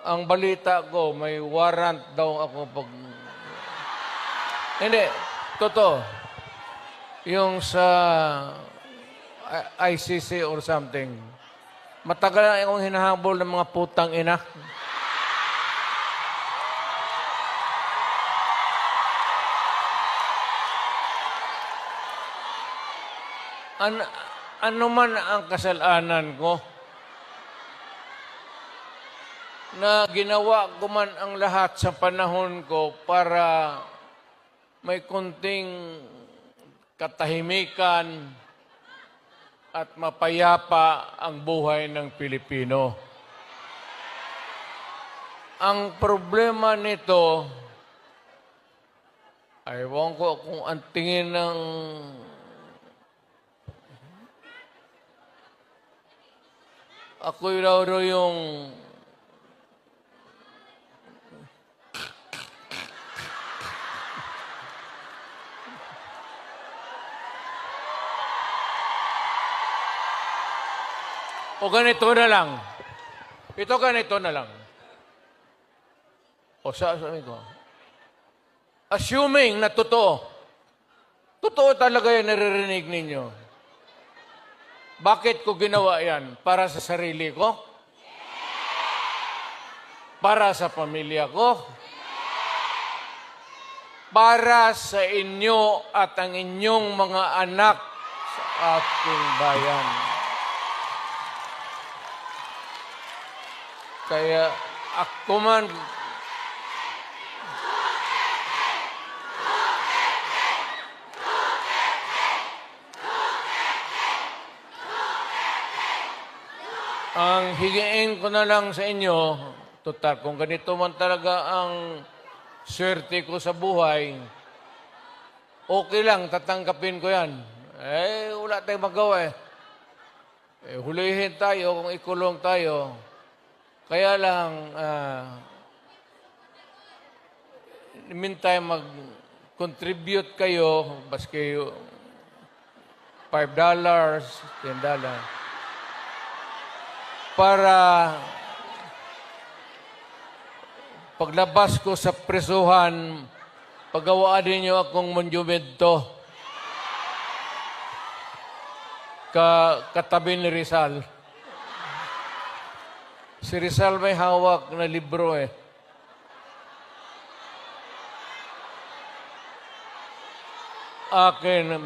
ang balita ko, may warrant daw ako pag... Hindi, totoo. Yung sa ICC or something. Matagal na akong hinahabol ng mga putang ina. Ano man ang kasalanan ko, na ginawa ko man ang lahat sa panahon ko para may kunting katahimikan at mapayapa ang buhay ng Pilipino. Ang problema nito, ewan ko kung ang tingin ng ako'y raw yung o ganito na lang. Ito ganito na lang. O sabi ko, assuming na totoo, totoo talaga yan naririnig ninyo. Bakit ko ginawa yan? Para sa sarili ko? Para sa pamilya ko? Para sa inyo at ang inyong mga anak sa ating bayan. Kaya ako man, ang higiin ko na lang sa inyo, total, kung ganito man talaga ang swerte ko sa buhay, okay lang, tatanggapin ko yan. Wala tayong magawa hulihin tayo kung ikulong tayo. Kaya lang, meantime, mag-contribute kayo, baski $5, $10, para paglabas ko sa presuhan, pagawaan ninyo akong monumento katabi ni Rizal. Si Rizal may hawak na libro Akin.